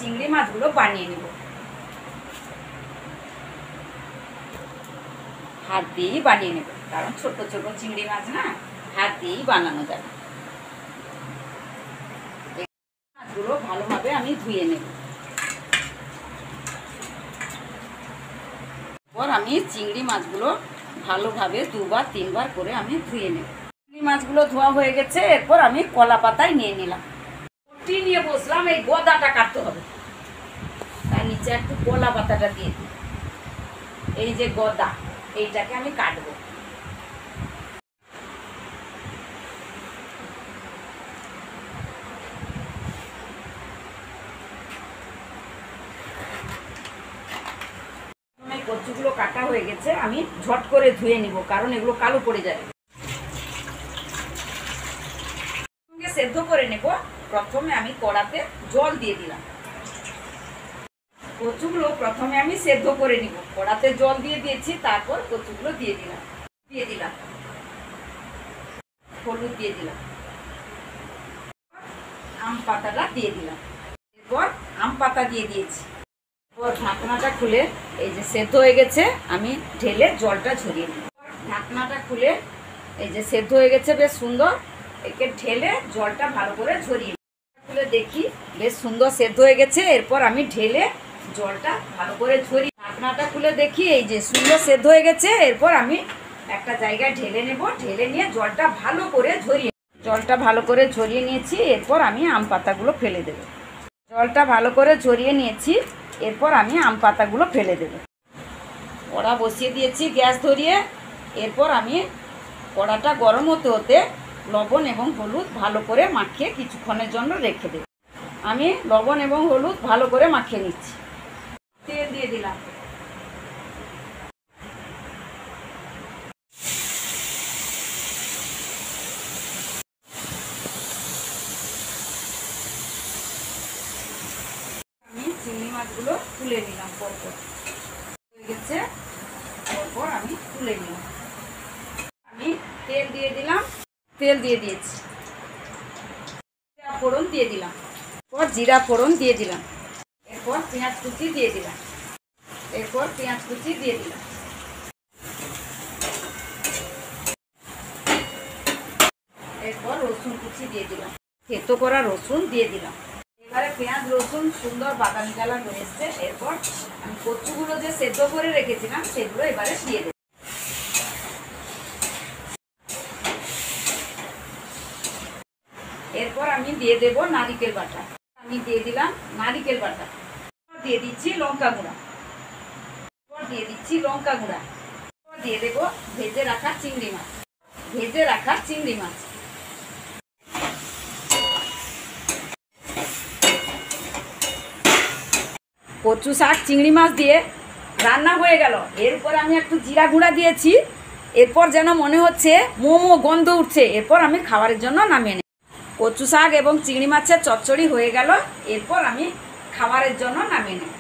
চিংড়ি মাছগুলো বানিয়ে নেব। হাত দিয়েই বানিয়ে নেব, কারণ ছোট ছোট চিংড়ি মাছ না, হাত দিয়েই বানানো যাবে। মাছগুলো ভালোভাবে আমি ধুয়ে নেব। এরপর আমি চিংড়ি মাছগুলো ভালোভাবে 2 বার 3 বার করে আমি ধুয়ে নেব। চিংড়ি মাছগুলো ধোয়া হয়ে গেছে। এরপর আমি কলা পাতায় নিয়ে নিলাম, বটি নিয়ে বসলাম। এই গদাটা কাটতে হবে, তার নিচে একটু কলা পাতাটা দিয়ে দিই। এই যে গদা, এইটাকে আমি কাটবো। কচুগুলো কাটা হয়ে গেছে, আমি ঝট করে ধুয়ে নিব, কারণ এগুলো কালো পড়ে যাবে। সেদ্ধ করে নেব। প্রথমে আমি কড়াতে জল দিয়ে দিলাম। কচুগুলো প্রথমে আমি সেদ্ধ করে নিব। কড়াতে জল দিয়ে দিয়েছি, তারপর কচুগুলো দিয়ে দিলাম। হলুদ দিয়ে দিলাম, আম পাতাটা দিয়ে দিলাম। এরপর আম পাতা দিয়ে দিয়েছি। এরপর ঢাকনাটা খুলে, এই যে সেদ্ধ হয়ে গেছে, আমি ঢেলে জলটা ঝরিয়ে নিই। ঢাকনাটা খুলে, এই যে সেদ্ধ হয়ে গেছে বেশ সুন্দর, একে ঢেলে জলটা ভালো করে ঝরিয়ে খুলে দেখি বেশ সুন্দর সেদ্ধ হয়ে গেছে। এরপর আমি ঢেলে জলটা ভালো করে ঝরিয়ে, ঢাকনাটা খুলে দেখি এই যে সুন্দর সেদ্ধ হয়ে গেছে। এরপর আমি একটা জায়গায় ঢেলে নেব, ঢেলে নিয়ে জলটা ভালো করে ঝরিয়ে নিয়েছি। এরপর আমি আম পাতাগুলো ফেলে দেব। জলটা ভালো করে ঝরিয়ে নিয়েছি, এরপর আমি আম পাতাগুলো ফেলে দেব। কড়া বসিয়ে দিয়েছি গ্যাস ধরিয়ে। এরপর আমি কড়াটা গরম হতে হতে লবণ এবং হলুদ ভালো করে মাখিয়ে কিছুক্ষণের জন্য রেখে দেব। আমি লবণ এবং হলুদ ভালো করে মাখিয়ে নিচ্ছি। তেল দিয়ে দিলাম। আমি চিংড়ি মাছগুলো তুলে নিলাম, পরপর হয়ে গেছে। তারপর আমি তুলে নিলাম। আমি তেল দিয়ে দিলাম, তেল দিয়ে দিয়েছি। ফোড়ন দিয়ে দিলাম, এরপর জিরা ফোড়ন দিয়ে দিলাম। এরপর পেঁয়াজ কুচি দিয়ে দিলাম। এরপর রসুন কুচি দিয়ে দিলাম। থেতো করা রসুন দিয়ে দিলাম। এবারে পেঁয়াজ রসুন সুন্দর বাদামি কালার হয়ে এসছে। এরপর আমি কচুগুলো যে সেদ্ধ করে রেখেছিলাম সেগুলো এবারে দিয়ে দেব। এরপর আমি দিয়ে দেব নারিকেল বাটা। আমি দিয়ে দিলাম নারিকেল বাটা। দিয়ে দিচ্ছি লঙ্কা গুঁড়া। দিয়ে দেব ভেজে রাখা চিংড়ি মাছ। কচু শাক চিংড়ি মাছ দিয়ে রান্না হয়ে গেল। এরপর আমি একটু জিরা গুঁড়া দিয়েছি। এরপর যেন মনে হচ্ছে মোমো গন্ধ উঠছে। এরপর আমি খাবারের জন্য নামিয়ে নিই। কচু শাক এবং চিংড়ি মাছের চচ্চড়ি হয়ে গেল। এরপর আমি খাবারের জন্য নামিয়ে নিই।